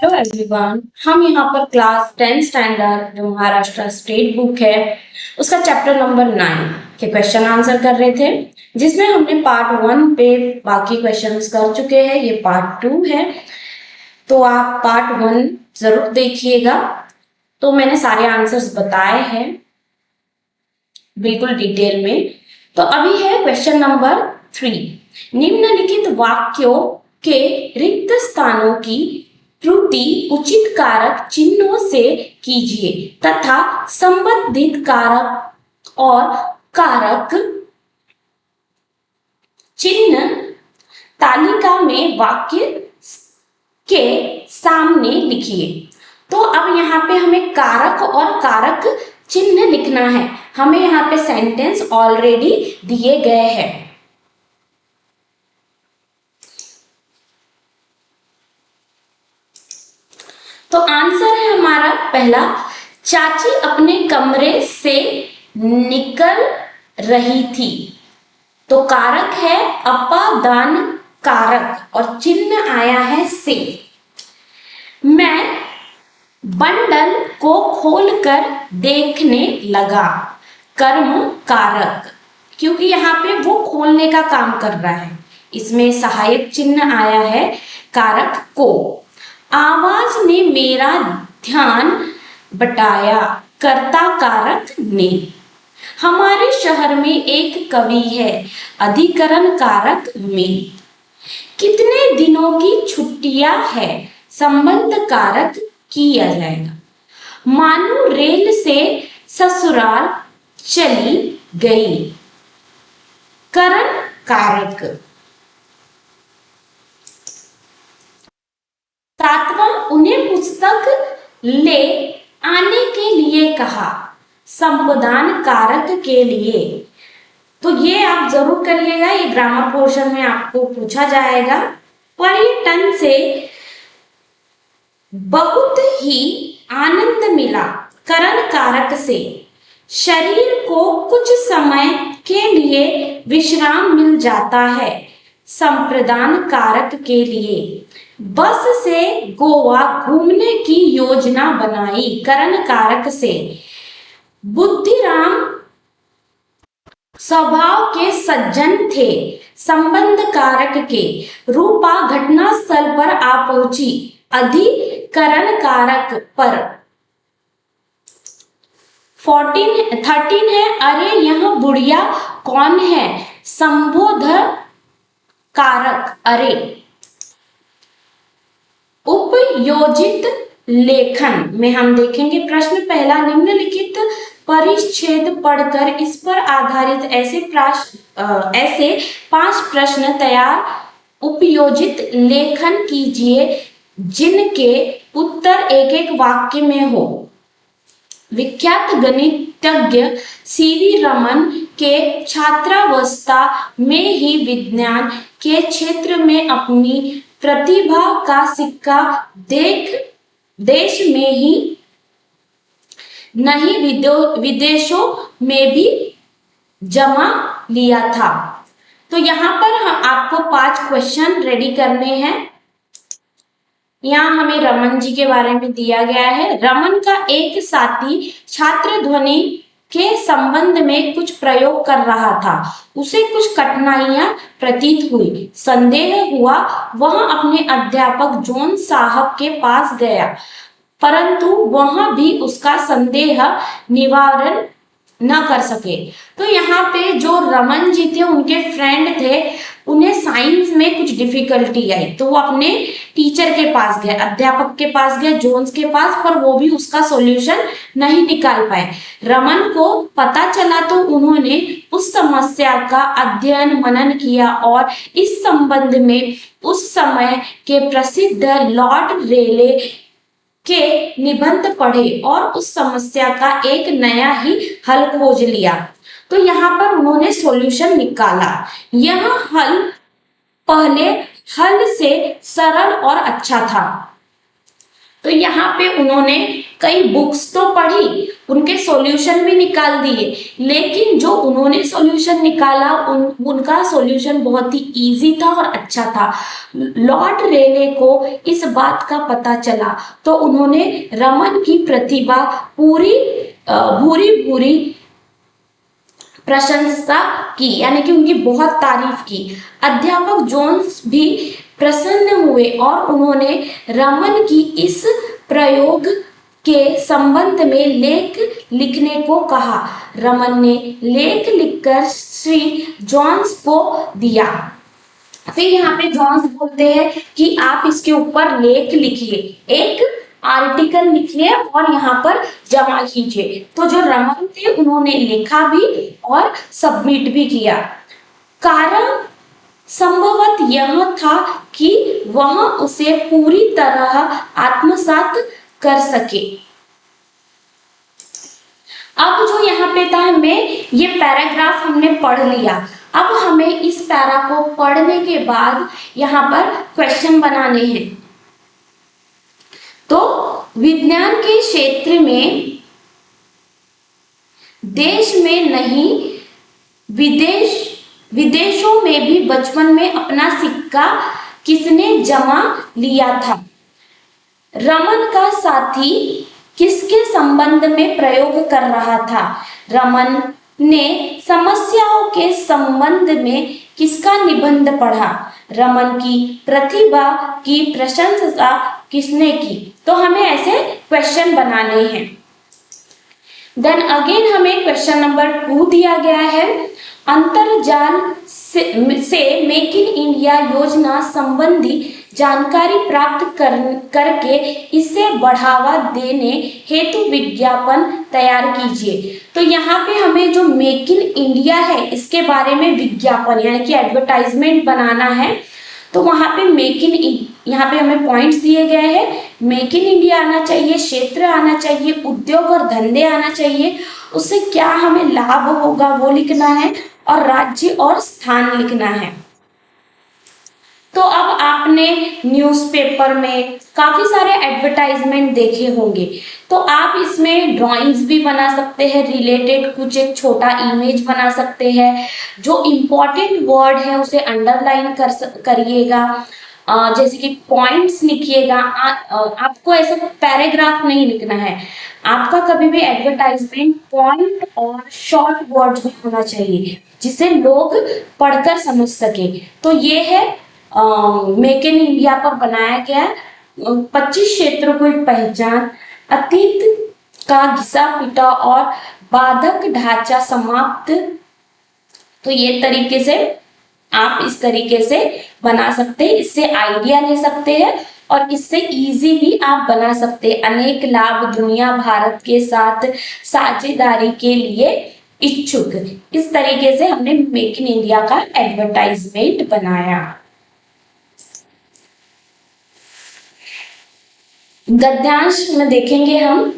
Hello everyone, हम यहाँ पर क्लास 10 स्टैंडर्ड जो महाराष्ट्र स्टेट बुक है उसका चैप्टर नंबर 9 के क्वेश्चन आंसर कर रहे थे, जिसमें हमने पार्ट 1 पे बाकी क्वेश्चंस कर चुके हैं। ये पार्ट 2 है, तो आप पार्ट 1 जरूर देखिएगा। तो मैंने सारे आंसर्स बताए हैं बिल्कुल डिटेल में। तो अभी है क्वेश्चन नंबर 3। निम्नलिखित वाक्यों के रिक्त स्थानों की त्रुटि उचित कारक चिन्हों से कीजिए तथा संबंधित कारक और कारक चिन्ह तालिका में वाक्य के सामने लिखिए। तो अब यहाँ पे हमें कारक और कारक चिन्ह लिखना है। हमें यहाँ पे सेंटेंस ऑलरेडी दिए गए हैं। तो आंसर है हमारा पहला, चाची अपने कमरे से निकल रही थी। तो कारक है अपादान कारक और चिन्ह आया है से। मैं बंडल को खोलकर देखने लगा, कर्म कारक, क्योंकि यहाँ पे वो खोलने का काम कर रहा है। इसमें सहायक चिन्ह आया है कारक को। आवाज ने मेरा ध्यान बटाया, कर्ता कारक ने। हमारे शहर में एक कवि है, अधिकरण कारक में। कितने दिनों की छुट्टियां है, संबंध कारक किया जाएगा। मानू रेल से ससुराल चली गई, करण कारक। सातवां, उन्हें पुस्तक ले आने के लिए कहा, संपादन कारक के लिए। तो ये आप जरूर करिएगा, ये ग्रामर पोर्शन में आपको पूछा जाएगा। पर्यटन से बहुत ही आनंद मिला, करण कारक से। शरीर को कुछ समय के लिए विश्राम मिल जाता है, संप्रदान कारक के लिए। बस से गोवा घूमने की योजना बनाई, करण कारक से। बुद्धिराम स्वभाव के सज्जन थे, संबंध कारक के। रूपा घटना स्थल पर आ पहुंची, अधिकरण कारक पर। 13 है, अरे यह बुढ़िया कौन है, संबोध कारक अरे। उपयोजित लेखन में हम देखेंगे प्रश्न पहला, निम्नलिखित परिच्छेद पढ़कर इस पर आधारित ऐसे 5 प्रश्न तैयार उपयोजित लेखन कीजिए जिनके उत्तर एक एक वाक्य में हो। विख्यात गणितज्ञ सीवी रमन के छात्रावस्था में ही विज्ञान के क्षेत्र में अपनी प्रतिभा का सिक्का देश में ही नहीं विदेशों में भी जमा लिया था। तो यहाँ पर आपको 5 क्वेश्चन रेडी करने हैं। यहाँ हमें रमन जी के बारे में दिया गया है। रमन का एक साथी छात्र ध्वनि के संबंध में कुछ प्रयोग कर रहा था, उसे कुछ कठिनाइयां प्रतीत हुई। संदेह हुआ, वह अपने अध्यापक जॉन साहब के पास गया, परंतु वह भी उसका संदेह निवारण न कर सके। तो यहाँ पे जो रमन जी थे, उनके फ्रेंड थे, उन्हें साइंस में कुछ डिफिकल्टी आई, तो वो अपने टीचर के पास गए, अध्यापक के पास गए, जोन्स के पास, पर वो भी उसका सॉल्यूशन नहीं निकाल पाए। रमन को पता चला तो उन्होंने उस समस्या का अध्ययन मनन किया और इस संबंध में उस समय के प्रसिद्ध लॉर्ड रेले के निबंध पढ़े और उस समस्या का एक नया ही हल खोज लिया। तो यहाँ पर उन्होंने सॉल्यूशन निकाला। यह हल पहले हल से सरल और अच्छा था। तो यहाँ पे उन्होंने कई बुक्स तो पढ़ी, उनके सॉल्यूशन भी निकाल दिए, लेकिन जो उन्होंने सॉल्यूशन निकाला उनका सॉल्यूशन बहुत ही इजी था और अच्छा था। लॉर्ड रेले को इस बात का पता चला तो उन्होंने रमन की प्रतिभा भूरी भूरी प्रशंसा की, यानी कि उनकी बहुत तारीफ की। अध्यापक जोन्स भी प्रसन्न हुए और उन्होंने रमन की इस प्रयोग के संबंध में लेख लिखने को कहा। रमन ने लेख लिखकर श्री जोन्स को दिया। फिर यहाँ पे जोन्स बोलते हैं कि आप इसके ऊपर लेख लिखिए, एक आर्टिकल लिखिए और यहाँ पर जमा कीजिए। तो जो रमन थे उन्होंने लिखा भी और सबमिट भी किया। कारण संभवत यह था कि वह उसे पूरी तरह आत्मसात कर सके। अब जो यहाँ पे था, हमें ये पैराग्राफ हमने पढ़ लिया। अब हमें इस पैरा को पढ़ने के बाद यहाँ पर क्वेश्चन बनाने हैं। तो विज्ञान के क्षेत्र में देश में नहीं विदेशों में भी बचपन में अपना सिक्का किसने जमा लिया था? रमन का साथी किसके संबंध में प्रयोग कर रहा था? रमन ने समस्याओं के संबंध में किसका निबंध पढ़ा? रमन की प्रतिभा की प्रशंसा किसने की? तो हमें ऐसे क्वेश्चन बनाने हैं। देन अगेन हमें क्वेश्चन नंबर 2 दिया गया है। अंतरजाल से मेक इन इंडिया योजना संबंधी जानकारी प्राप्त करके इसे बढ़ावा देने हेतु विज्ञापन तैयार कीजिए। तो यहाँ पे हमें जो मेक इन इंडिया है इसके बारे में विज्ञापन यानी कि एडवर्टाइजमेंट बनाना है। तो वहां पे मेक इन, यहाँ पे हमें पॉइंट्स दिए गए हैं। मेक इन इंडिया आना चाहिए, क्षेत्र आना चाहिए, उद्योग और धंधे आना चाहिए, उससे क्या हमें लाभ होगा वो लिखना है, और राज्य और स्थान लिखना है। तो अब आपने न्यूज़पेपर में काफी सारे एडवर्टाइजमेंट देखे होंगे, तो आप इसमें ड्राइंग्स भी बना सकते हैं रिलेटेड, कुछ एक छोटा इमेज बना सकते हैं। जो इम्पोर्टेंट वर्ड है उसे अंडरलाइन करिएगा, जैसे कि पॉइंट्स लिखिएगा। आपको ऐसा पैराग्राफ नहीं लिखना है, आपका कभी भी एडवर्टाइजमेंट पॉइंट और शॉर्ट वर्ड्स में होना चाहिए जिसे लोग पढ़कर समझ सके। तो ये है मेक इन इंडिया पर बनाया गया 25 क्षेत्रों को एक पहचान, अतीत का घिसा पिटा और बाधक ढांचा समाप्त। तो ये तरीके से आप इस तरीके से बना सकते हैं, इससे आइडिया ले सकते हैं और इससे इजी भी आप बना सकते हैं। अनेक लाभ दुनिया भारत के साथ साझेदारी के लिए इच्छुक। इस तरीके से हमने मेक इन इंडिया का एडवर्टाइजमेंट बनाया। गद्यांश में देखेंगे हम।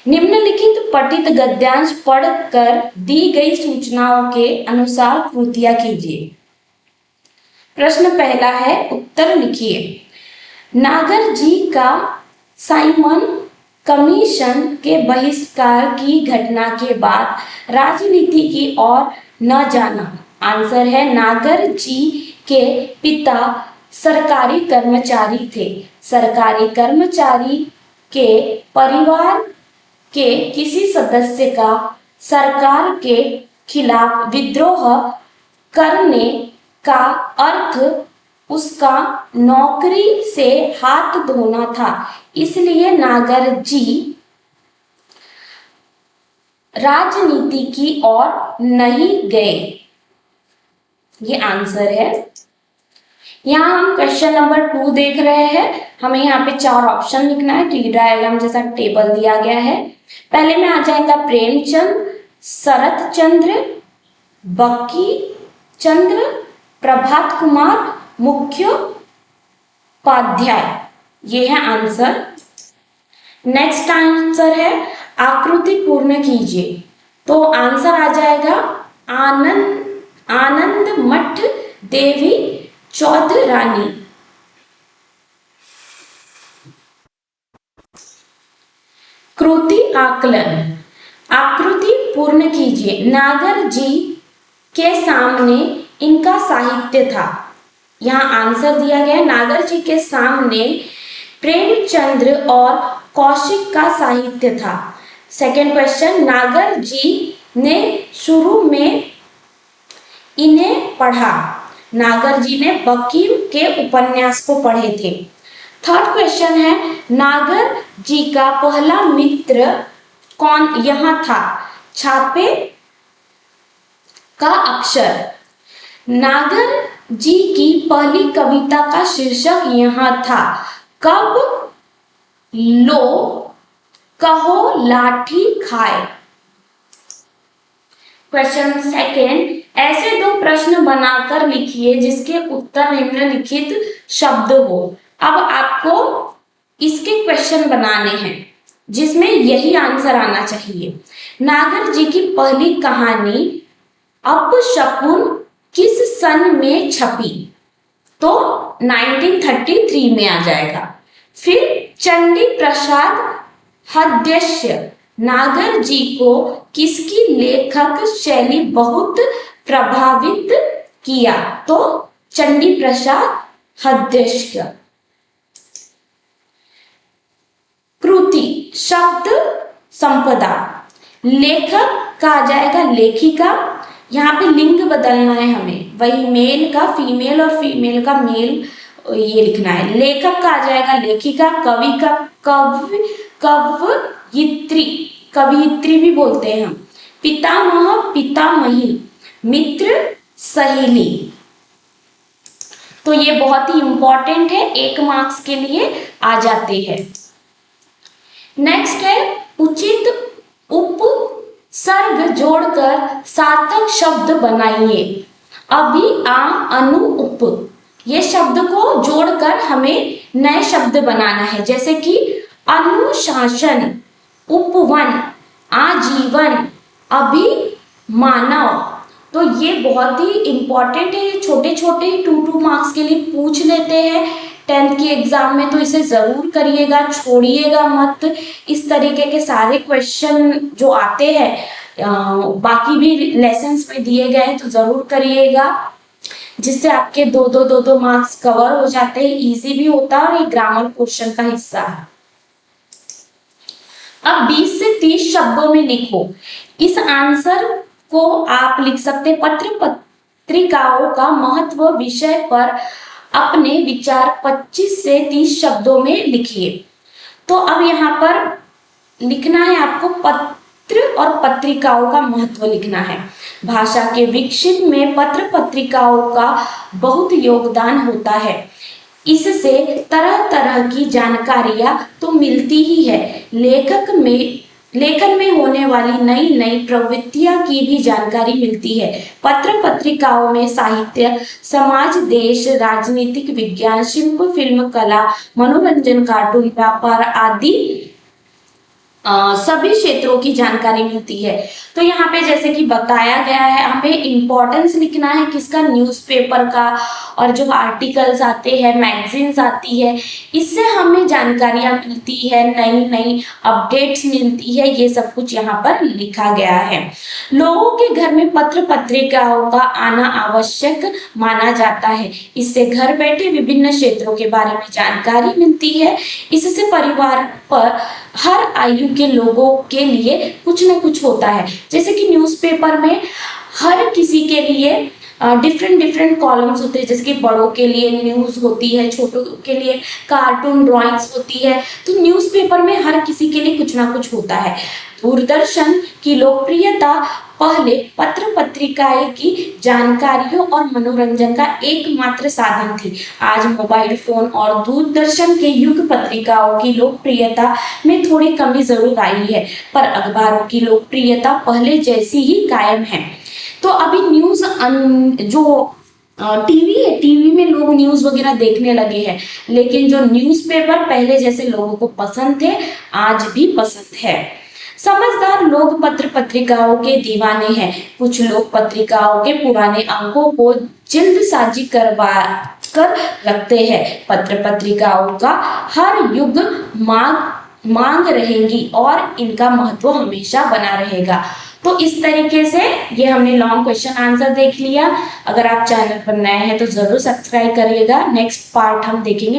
निम्नलिखित पठित गद्यांश पढ़कर दी गई सूचनाओं के अनुसार कृतियां कीजिए। प्रश्न पहला है, उत्तर लिखिए। नागर जी का साइमन कमीशन के बहिष्कार की घटना के बाद राजनीति की ओर न जाना। आंसर है, नागर जी के पिता सरकारी कर्मचारी थे। सरकारी कर्मचारी के परिवार के किसी सदस्य का सरकार के खिलाफ विद्रोह करने का अर्थ उसका नौकरी से हाथ धोना था, इसलिए नागर जी राजनीति की ओर नहीं गए। ये आंसर है। यहाँ हम क्वेश्चन नंबर 2 देख रहे हैं। हमें यहाँ पे 4 ऑप्शन लिखना है, ट्री डायग्राम जैसा टेबल दिया गया है। पहले में आ जाएगा प्रेमचंद, शरत चंद्र, बंकी चंद्र, प्रभात कुमार, मुखोपाध्याय। ये है आंसर। नेक्स्ट आंसर है, आकृति पूर्ण कीजिए। तो आंसर आ जाएगा आनंद मठ देवी आकलन। आकृति पूर्ण कीजिए। नागर जी के सामने इनका साहित्य था। यहाँ आंसर दिया गया है, नागर जी के सामने प्रेमचंद्र और कौशिक का साहित्य था। सेकेंड क्वेश्चन, नागर जी ने शुरू में इन्हें पढ़ा। नागर जी ने बंकिम के उपन्यास को पढ़े थे। थर्ड क्वेश्चन है, नागर जी का पहला मित्र कौन यहाँ था? छापे का अक्षर। नागर जी की पहली कविता का शीर्षक यहाँ था। कब लो कहो लाठी खाए। क्वेश्चन सेकेंड, ऐसे दो प्रश्न बनाकर लिखिए जिसके उत्तर निम्नलिखित शब्द हो। अब आपको इसके क्वेश्चन बनाने हैं जिसमें यही आंसर आना चाहिए। नागर जी की पहली कहानी अपशकुन किस सन में छपी? तो 1933 में आ जाएगा। फिर चंडी प्रसाद हद्यस्य, नागर जी को किसकी लेखक शैली बहुत प्रभावित किया? तो चंडी प्रसाद हद्यस्य। कृति शब्द संपदा, लेखक का आ जाएगा लेखिका। यहाँ पे लिंग बदलना है हमें, वही मेल का फीमेल और फीमेल का मेल ये लिखना है। लेखक का आ जाएगा लेखिका। कवि का कवयित्री, कवयित्री भी बोलते हैं हम। पितामह पितामही, मित्र सहेली। तो ये बहुत ही इंपॉर्टेंट है, 1 मार्क्स के लिए आ जाते हैं। नेक्स्ट है, उचित उपसर्ग जोड़कर सार्थक शब्द बनाइए। अभी आ अनु उप, ये शब्द को जोड़कर हमें नए शब्द बनाना है, जैसे कि अनुशासन, उपवन, आजीवन, अभिमानव। तो ये बहुत ही इंपॉर्टेंट है, ये छोटे छोटे 2 मार्क्स के लिए पूछ लेते हैं 10th की एग्जाम में, तो इसे जरूर करिएगा, छोड़िएगा मत। इस तरीके के सारे क्वेश्चन जो आते हैं बाकी भी लेसन्स में दिए गए हैं तो जरूर करिएगा, जिससे आपके 2 मार्क्स कवर हो जाते हैं, इजी भी होता है और ये ग्रामर पोर्शन का हिस्सा है। अब 20 से 30 शब्दों में लिखो। इस आंसर को आप लिख सकते हैं, पत्र पत्रिकाओं का महत्व विषय पर अपने विचार 25 से 30 शब्दों में लिखिए। तो अब यहाँ पर लिखना है आपको, पत्र और पत्रिकाओं का महत्व लिखना है। भाषा के विकसित में पत्र पत्रिकाओं का बहुत योगदान होता है। इससे तरह तरह की जानकारियां तो मिलती ही है, लेखन में होने वाली नई नई प्रवृत्तियां की भी जानकारी मिलती है। पत्र पत्रिकाओं में साहित्य, समाज, देश, राजनीतिक, विज्ञान, शिल्प, फिल्म, कला, मनोरंजन, कार्टून, व्यापार आदि सभी क्षेत्रों की जानकारी मिलती है। तो यहाँ पे जैसे कि बताया गया है, हमें इम्पोर्टेंस लिखना है किसका, न्यूज़पेपर का, और जो आर्टिकल्स आते हैं, मैगजीन्स आती है, इससे हमें जानकारियाँ मिलती है, नई नई अपडेट्स मिलती है, ये सब कुछ यहाँ पर लिखा गया है। लोगों के घर में पत्र पत्रिकाओं का आना आवश्यक माना जाता है। इससे घर बैठे विभिन्न क्षेत्रों के बारे में जानकारी मिलती है। इससे परिवार पर हर आयु के लोगों के लिए कुछ न कुछ होता है। जैसे कि न्यूज़पेपर में हर किसी के लिए डिफरेंट कॉलम्स होते हैं, जैसे कि बड़ों के लिए न्यूज़ होती है, छोटों के लिए कार्टून ड्राइंग्स होती है। तो न्यूज़पेपर में हर किसी के लिए कुछ ना कुछ होता है। दूरदर्शन की लोकप्रियता पहले पत्र पत्रिकाएं की जानकारियों और मनोरंजन का एकमात्र साधन थी। आज मोबाइल फोन और दूरदर्शन के युग पत्रिकाओं की लोकप्रियता में थोड़ी कमी जरूर आई है, पर अखबारों की लोकप्रियता पहले जैसी ही कायम है। तो अभी न्यूज़ जो टीवी है, टीवी में लोग न्यूज़ वगैरह देखने लगे हैं, लेकिन जो न्यूज़पेपर पहले जैसे लोगों को पसंद थे, आज भी पसंद है। समझदार लोग पत्र पत्रिकाओं के दीवाने हैं। कुछ लोग पत्रिकाओं के पुराने अंकों को जल्दसाजी करवा कर रखते हैं। पत्र पत्रिकाओं का हर युग मांग मांग रहेंगी और इनका महत्व हमेशा बना रहेगा। तो इस तरीके से ये हमने लॉन्ग क्वेश्चन आंसर देख लिया। अगर आप चैनल पर नए हैं तो जरूर सब्सक्राइब करिएगा। नेक्स्ट पार्ट हम देखेंगे।